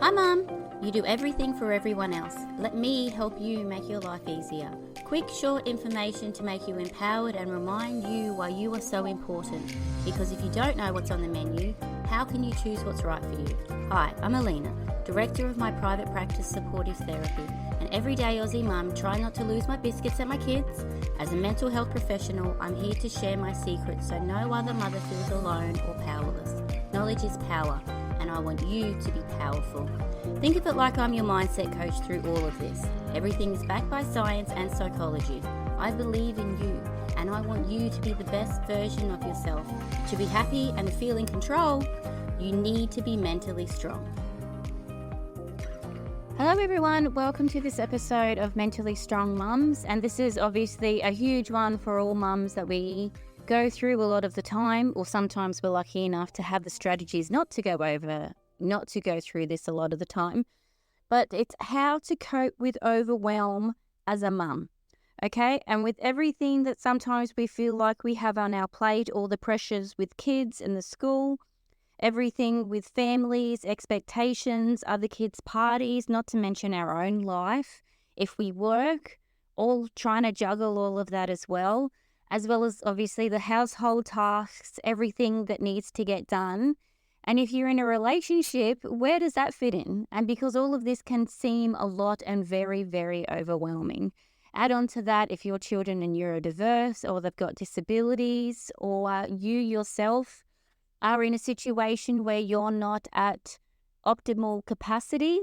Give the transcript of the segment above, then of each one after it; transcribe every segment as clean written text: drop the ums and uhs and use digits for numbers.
Hi Mum! You do everything for everyone else. Let me help you make your life easier. Quick, short information to make you empowered and remind you why you are so important. Because if you don't know what's on the menu, how can you choose what's right for you? Hi, I'm Alina, Director of my private practice Supportive Therapy, an everyday Aussie mum trying not to lose my biscuits at my kids. As a mental health professional, I'm here to share my secrets so no other mother feels alone or powerless. Knowledge is power, and I want you to be powerful. Think of it like I'm your mindset coach through all of this. Everything is backed by science and psychology. I believe in you, and I want you to be the best version of yourself. To be happy and feel in control, you need to be mentally strong. Hello everyone, welcome to this episode of Mentally Strong Mums, and this is obviously a huge one for all mums that we go through a lot of the time, or sometimes we're lucky enough to have the strategies not to go through this a lot of the time. But it's how to cope with overwhelm as a mum, okay? And with everything that sometimes we feel like we have on our plate, all the pressures with kids and the school, everything with families, expectations, other kids' parties, not to mention our own life. If we work, all trying to juggle all of that as well as obviously the household tasks, everything that needs to get done. And if you're in a relationship, where does that fit in? And because all of this can seem a lot and very, very overwhelming. Add on to that if your children are neurodiverse or they've got disabilities, or you yourself are in a situation where you're not at optimal capacity,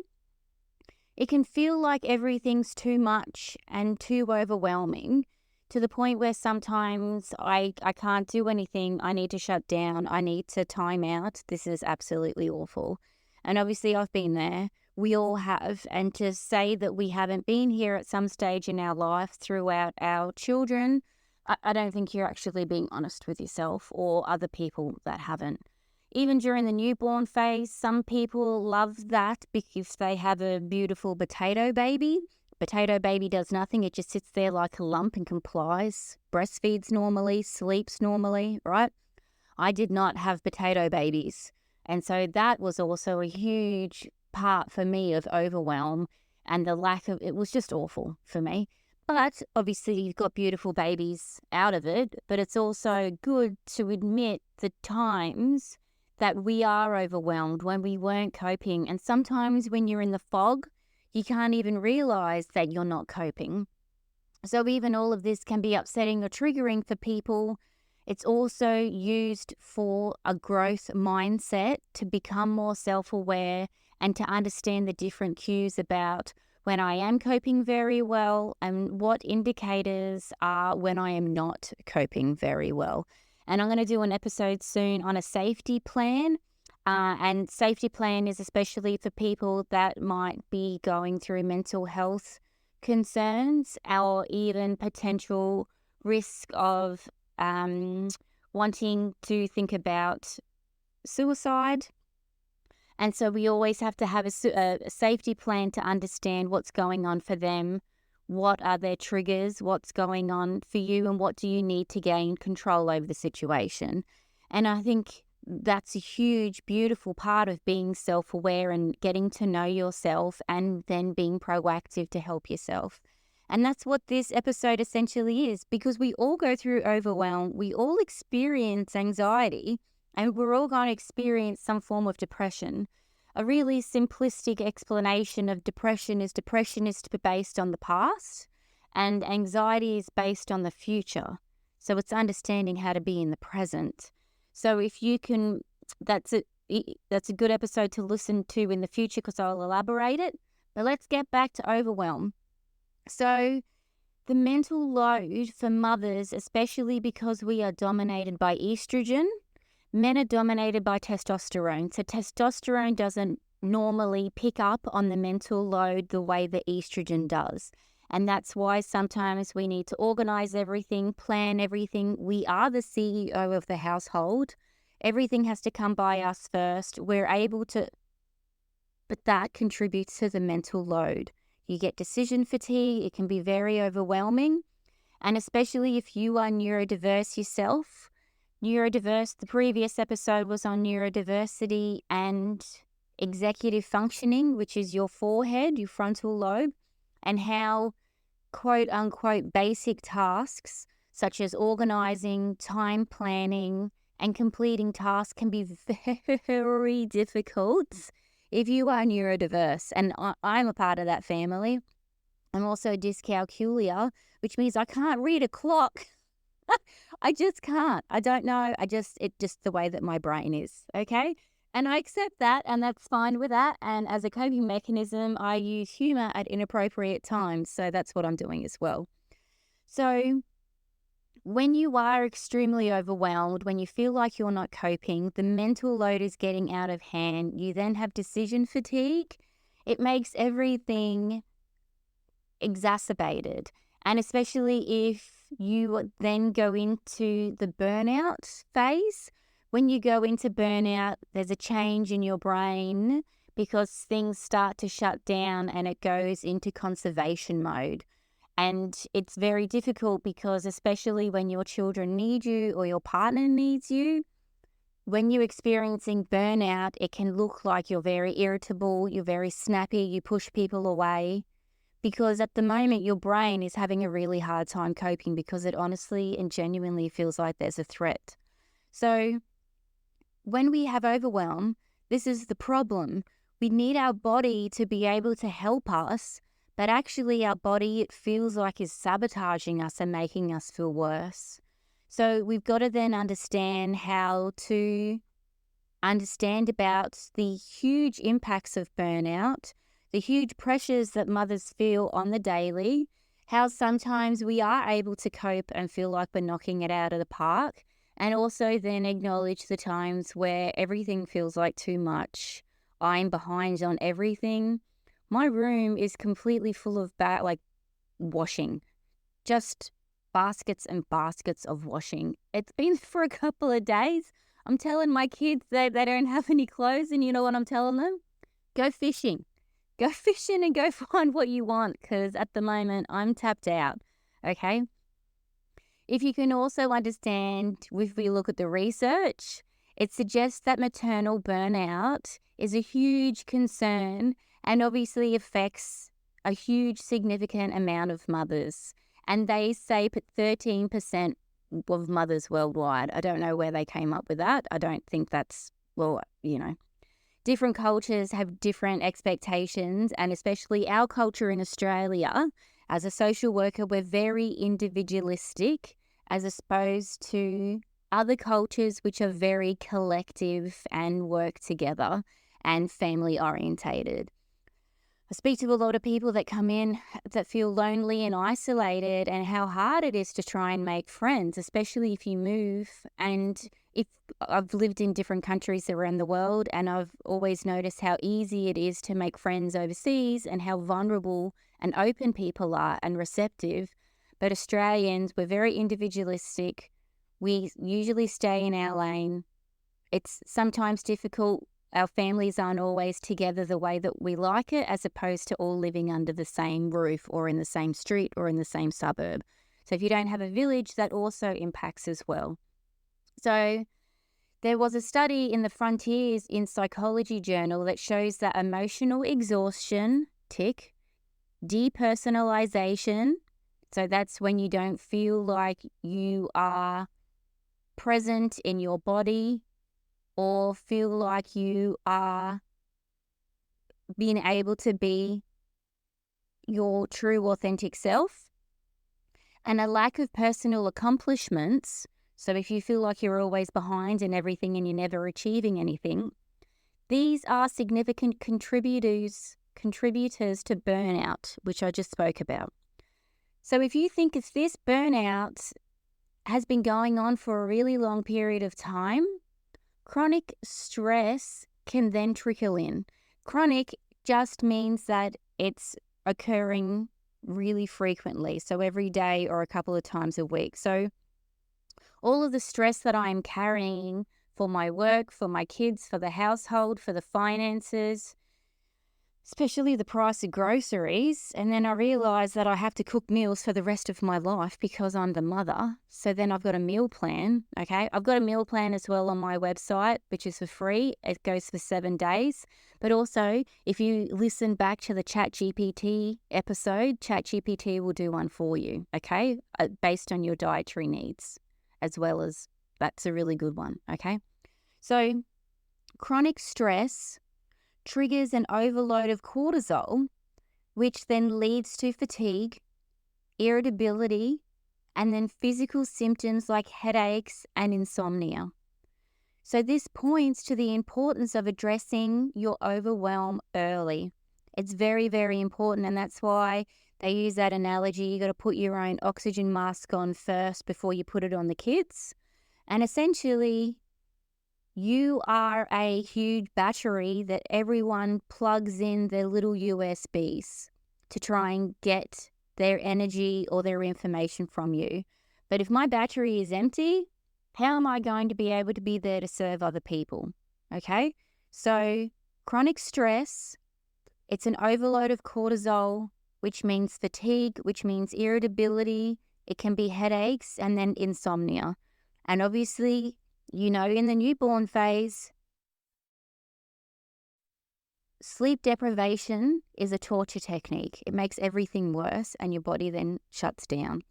it can feel like everything's too much and too overwhelming, to the point where sometimes I can't do anything. I need to shut down. I need to time out. This is absolutely awful. And obviously I've been there. We all have. And to say that we haven't been here at some stage in our life throughout our children, I don't think you're actually being honest with yourself or other people that haven't. Even during the newborn phase, some people love that because they have a beautiful potato baby. Potato baby does nothing. It just sits there like a lump and complies, breastfeeds normally, sleeps normally, right? I did not have potato babies. And so that was also a huge part for me of overwhelm, and the lack of, it was just awful for me. But obviously you've got beautiful babies out of it, but it's also good to admit the times that we are overwhelmed when we weren't coping. And sometimes when you're in the fog, you can't even realize that you're not coping. So even all of this can be upsetting or triggering for people. It's also used for a growth mindset to become more self-aware and to understand the different cues about when I am coping very well and what indicators are when I am not coping very well. And I'm going to do an episode soon on a safety plan. And safety plan is especially for people that might be going through mental health concerns or even potential risk of wanting to think about suicide. And so we always have to have a safety plan to understand what's going on for them, what are their triggers, what's going on for you, and what do you need to gain control over the situation. And I think that's a huge, beautiful part of being self-aware and getting to know yourself and then being proactive to help yourself. And that's what this episode essentially is, because we all go through overwhelm, we all experience anxiety, and we're all going to experience some form of depression. A really simplistic explanation of depression is based on the past, and anxiety is based on the future. So it's understanding how to be in the present. So if you can, that's a good episode to listen to in the future because I'll elaborate it. But let's get back to overwhelm. So the mental load for mothers, especially because we are dominated by estrogen, men are dominated by testosterone. So testosterone doesn't normally pick up on the mental load the way the estrogen does. And that's why sometimes we need to organize everything, plan everything. We are the CEO of the household. Everything has to come by us first. We're able to, but that contributes to the mental load. You get decision fatigue. It can be very overwhelming. And especially if you are neurodiverse yourself. The previous episode was on neurodiversity and executive functioning, which is your forehead, your frontal lobe, and how quote unquote basic tasks such as organizing, time planning, and completing tasks can be very difficult if you are neurodiverse. And I'm a part of that family. I'm also dyscalculia, which means I can't read a clock. I just can't. I don't know. It's just the way that my brain is. Okay. And I accept that, and that's fine with that. And as a coping mechanism, I use humor at inappropriate times. So that's what I'm doing as well. So when you are extremely overwhelmed, when you feel like you're not coping, the mental load is getting out of hand. You then have decision fatigue. It makes everything exacerbated. And especially if you then go into the burnout phase. When you go into burnout, there's a change in your brain because things start to shut down and it goes into conservation mode. And it's very difficult because especially when your children need you or your partner needs you, when you're experiencing burnout, it can look like you're very irritable, you're very snappy, you push people away. Because at the moment, your brain is having a really hard time coping because it honestly and genuinely feels like there's a threat. So when we have overwhelm, this is the problem. We need our body to be able to help us, but actually our body, it feels like is sabotaging us and making us feel worse. So we've got to then understand how to understand about the huge impacts of burnout, the huge pressures that mothers feel on the daily, how sometimes we are able to cope and feel like we're knocking it out of the park, and also then acknowledge the times where everything feels like too much. I'm behind on everything. My room is completely full of washing, just baskets and baskets of washing. It's been for a couple of days. I'm telling my kids they don't have any clothes, and you know what I'm telling them? Go fishing. Go fishing and go find what you want, because at the moment I'm tapped out, okay? If you can also understand, if we look at the research, it suggests that maternal burnout is a huge concern and obviously affects a huge significant amount of mothers. And they say 13% of mothers worldwide. I don't know where they came up with that. I don't think that's, different cultures have different expectations, and especially our culture in Australia, as a social worker, we're very individualistic as opposed to other cultures which are very collective and work together and family orientated. I speak to a lot of people that come in that feel lonely and isolated, and how hard it is to try and make friends, especially if you move. And if I've lived in different countries around the world, and I've always noticed how easy it is to make friends overseas and how vulnerable and open people are and receptive. But Australians, we're very individualistic. We usually stay in our lane. It's sometimes difficult. Our families aren't always together the way that we like it, as opposed to all living under the same roof or in the same street or in the same suburb. So if you don't have a village, that also impacts as well. So there was a study in the Frontiers in Psychology journal that shows that emotional exhaustion, tick, depersonalization, so that's when you don't feel like you are present in your body or feel like you are being able to be your true authentic self, and a lack of personal accomplishments. So if you feel like you're always behind in everything and you're never achieving anything, these are significant contributors to burnout, which I just spoke about. So if you think if this burnout has been going on for a really long period of time, chronic stress can then trickle in. Chronic just means that it's occurring really frequently, so every day or a couple of times a week. So all of the stress that I'm carrying for my work, for my kids, for the household, for the finances, especially the price of groceries. And then I realised that I have to cook meals for the rest of my life because I'm the mother. So then I've got a meal plan, okay? I've got a meal plan as well on my website, which is for free. It goes for 7 days. But also, if you listen back to the ChatGPT episode, ChatGPT will do one for you, okay? Based on your dietary needs, as well as that's a really good one, okay? So chronic stress triggers an overload of cortisol, which then leads to fatigue, irritability, and then physical symptoms like headaches and insomnia. So this points to the importance of addressing your overwhelm early. It's very, very important, and that's why they use that analogy. You got to put your own oxygen mask on first before you put it on the kids. And essentially, you are a huge battery that everyone plugs in their little USBs to try and get their energy or their information from you. But if my battery is empty, how am I going to be able to be there to serve other people? Okay? So chronic stress, it's an overload of cortisol, which means fatigue, which means irritability. It can be headaches and then insomnia. And obviously, you know, in the newborn phase, sleep deprivation is a torture technique. It makes everything worse and your body then shuts down.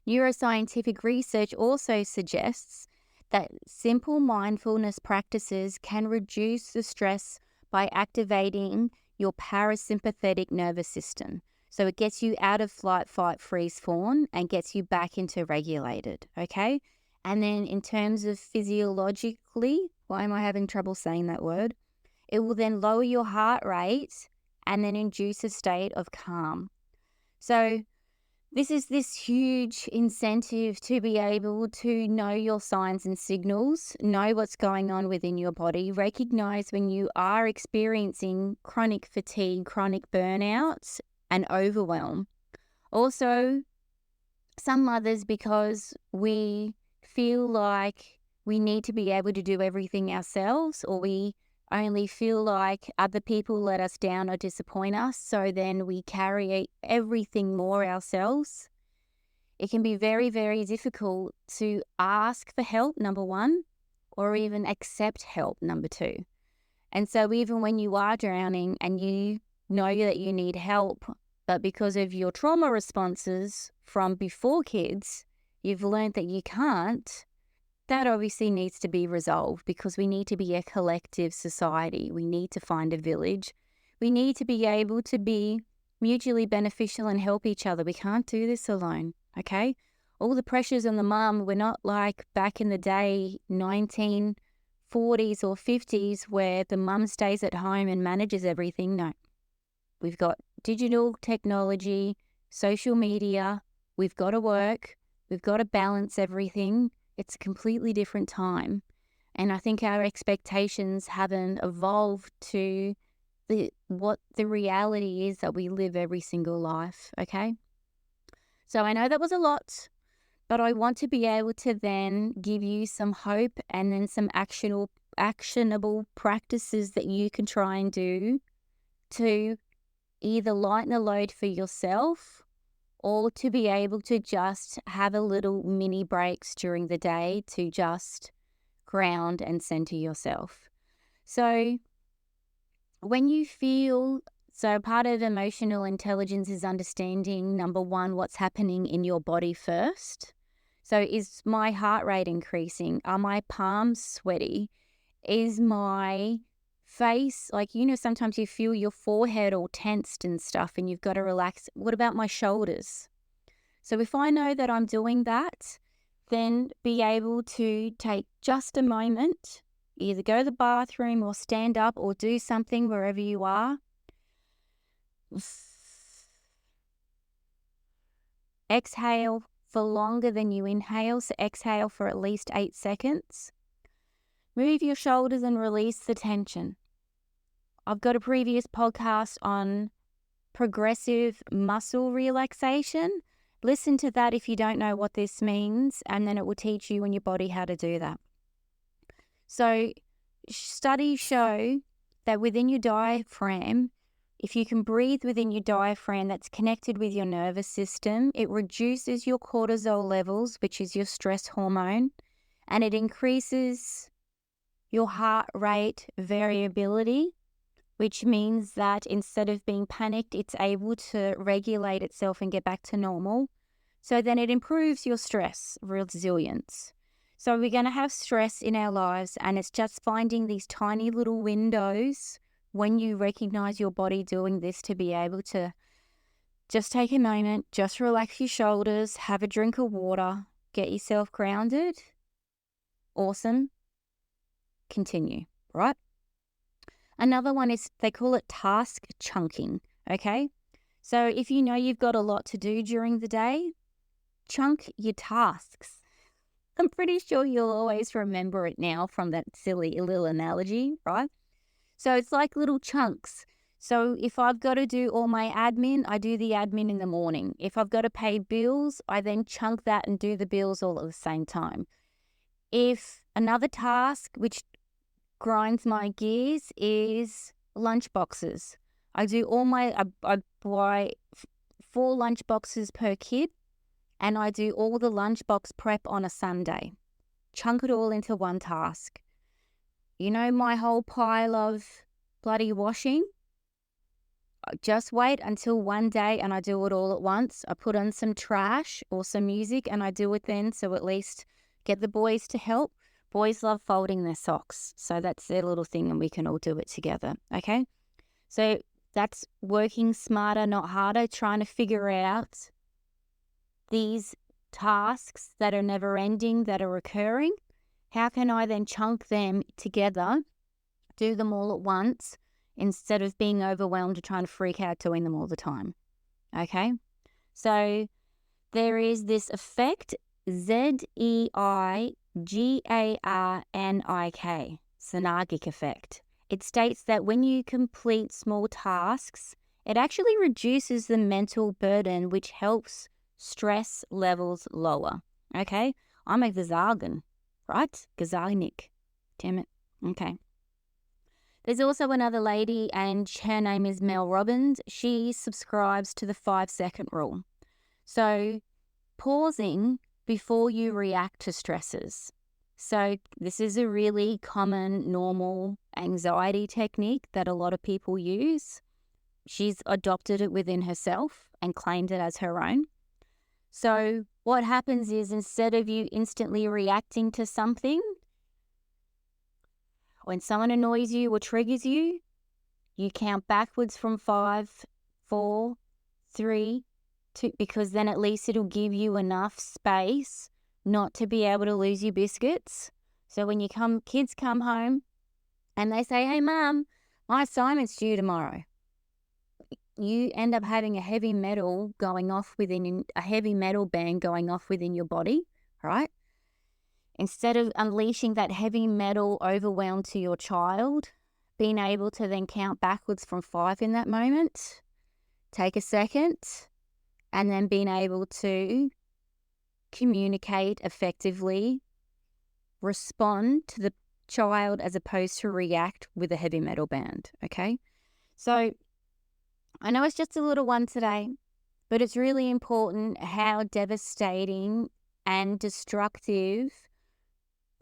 Neuroscientific research also suggests that simple mindfulness practices can reduce the stress by activating your parasympathetic nervous system. So it gets you out of flight, fight, freeze, fawn and gets you back into regulated, okay? And then in terms of physiologically, why am I having trouble saying that word? It will then lower your heart rate and then induce a state of calm. So this is this huge incentive to be able to know your signs and signals, know what's going on within your body, recognize when you are experiencing chronic fatigue, chronic burnout, and overwhelm. Also, some mothers, because we feel like we need to be able to do everything ourselves, or we only feel like other people let us down or disappoint us, so then we carry everything more ourselves. It can be very, very difficult to ask for help, number one, or even accept help, number two. And so even when you are drowning and you know that you need help, but because of your trauma responses from before kids, you've learned that you can't, that obviously needs to be resolved, because we need to be a collective society. We need to find a village. We need to be able to be mutually beneficial and help each other. We can't do this alone, okay? All the pressures on the mum, we're not like back in the day, 1940s or 50s, where the mum stays at home and manages everything. No. We've got digital technology, social media. We've got to work. We've got to balance everything. It's a completely different time. And I think our expectations haven't evolved to what the reality is that we live every single life, okay? So I know that was a lot, but I want to be able to then give you some hope and then some actionable practices that you can try and do to either lighten the load for yourself or to be able to just have a little mini breaks during the day to just ground and center yourself. So when you feel, so part of emotional intelligence is understanding, number one, what's happening in your body first. So is my heart rate increasing? Are my palms sweaty? Is my face, like, you know, sometimes you feel your forehead all tensed and stuff and you've got to relax. What about my shoulders? So if I know that I'm doing that, then be able to take just a moment, either go to the bathroom or stand up or do something wherever you are. Exhale for longer than you inhale, so exhale for at least 8 seconds. Move your shoulders and release the tension. I've got a previous podcast on progressive muscle relaxation. Listen to that if you don't know what this means, and then it will teach you and your body how to do that. So studies show that within your diaphragm, If you can breathe within your diaphragm that's connected with your nervous system, it reduces your cortisol levels, which is your stress hormone, and it increases your heart rate variability, which means that instead of being panicked, it's able to regulate itself and get back to normal. So then it improves your stress resilience. So we're going to have stress in our lives, and it's just finding these tiny little windows when you recognize your body doing this to be able to just take a moment, just relax your shoulders, have a drink of water, get yourself grounded. Awesome. Continue, right? Another one is, they call it task chunking, okay? So if you know you've got a lot to do during the day, chunk your tasks. I'm pretty sure you'll always remember it now from that silly little analogy, right? So it's like little chunks. So if I've got to do all my admin, I do the admin in the morning. If I've got to pay bills, I then chunk that and do the bills all at the same time. If another task, which grinds my gears, is lunch boxes. I do I buy 4 lunch boxes per kid, and I do all the lunchbox prep on a Sunday. Chunk it all into one task. You know, my whole pile of bloody washing? Just wait until one day and I do it all at once. I put on some trash or some music and I do it then, so at least get the boys to help. Boys love folding their socks, so that's their little thing and we can all do it together, okay? So that's working smarter, not harder, trying to figure out these tasks that are never ending, that are recurring. How can I then chunk them together, do them all at once, instead of being overwhelmed and trying to freak out doing them all the time? Okay? So there is this effect, Zeigarnik, Zeigarnik effect. It states that when you complete small tasks, it actually reduces the mental burden, which helps stress levels lower. Okay? I'm a Zeigarnik, right? Zeigarnik. Damn it. Okay. There's also another lady, and her name is Mel Robbins. She subscribes to the 5-second rule. So pausing before you react to stresses. So this is a really common, normal anxiety technique that a lot of people use. She's adopted it within herself and claimed it as her own. So what happens is, instead of you instantly reacting to something, when someone annoys you or triggers you, you count backwards from 5, 4, 3, 2, because then at least it'll give you enough space not to be able to lose your biscuits. So when kids come home and they say, "Hey, Mum, my assignment's due tomorrow," you end up having a heavy metal band going off within your body, right? Instead of unleashing that heavy metal overwhelm to your child, being able to then count backwards from 5 in that moment, take a second, and then being able to communicate effectively, respond to the child as opposed to react with a heavy metal band, okay? So I know it's just a little one today, but it's really important how devastating and destructive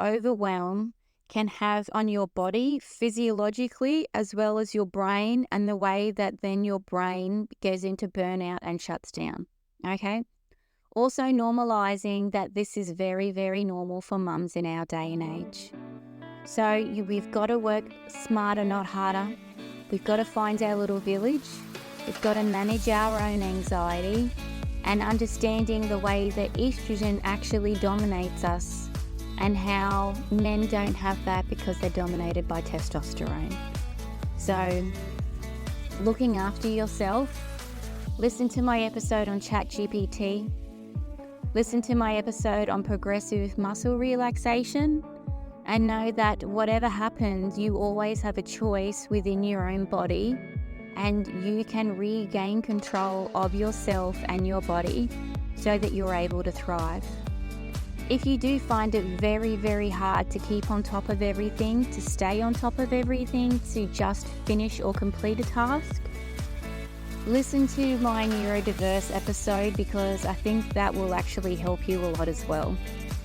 overwhelm can have on your body physiologically, as well as your brain, and the way that then your brain goes into burnout and shuts down, okay? Also normalizing that this is very, very normal for mums in our day and age. So we've got to work smarter, not harder. We've got to find our little village. We've got to manage our own anxiety, and understanding the way that estrogen actually dominates us and how men don't have that because they're dominated by testosterone. So looking after yourself, listen to my episode on ChatGPT, listen to my episode on progressive muscle relaxation, and know that whatever happens, you always have a choice within your own body, and you can regain control of yourself and your body so that you're able to thrive. If you do find it very, very hard to keep on top of everything, to stay on top of everything, to just finish or complete a task, listen to my neurodiverse episode because I think that will actually help you a lot as well.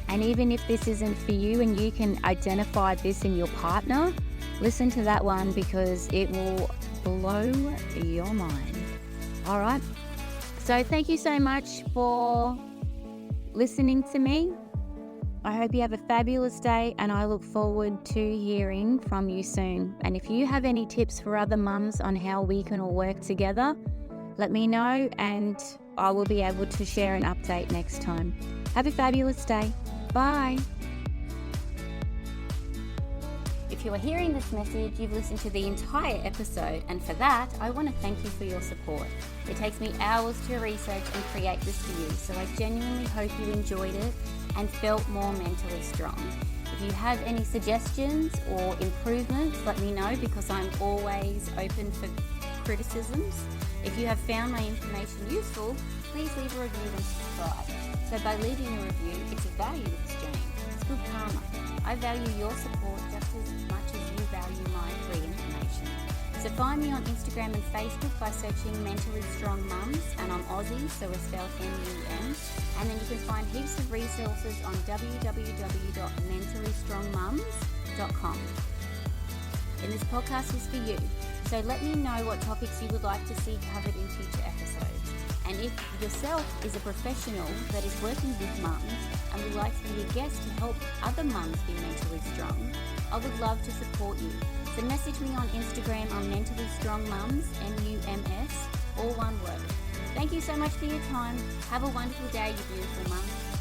And even if this isn't for you and you can identify this in your partner, listen to that one because it will blow your mind. All right. So thank you so much for listening to me. I hope you have a fabulous day and I look forward to hearing from you soon. And if you have any tips for other mums on how we can all work together, let me know and I will be able to share an update next time. Have a fabulous day. Bye. If you are hearing this message, you've listened to the entire episode, and for that, I want to thank you for your support. It takes me hours to research and create this for you, so I genuinely hope you enjoyed it and felt more mentally strong. If you have any suggestions or improvements, let me know because I'm always open for criticisms. If you have found my information useful, please leave a review and subscribe. So by leaving a review, it's a value exchange. It's good karma. I value your support just as much as you value my free information. So find me on Instagram and Facebook by searching Mentally Strong Mums, and I'm Aussie, so we're spelled MUM. And then you can find heaps of resources on www.mentallystrongmums.com. And this podcast is for you. So let me know what topics you would like to see covered in future episodes. And if yourself is a professional that is working with mums and would like to be a guest to help other mums be mentally strong, I would love to support you. So message me on Instagram on Mentally Strong Mums, MUMS, all one word. Thank you so much for your time. Have a wonderful day, you beautiful mums.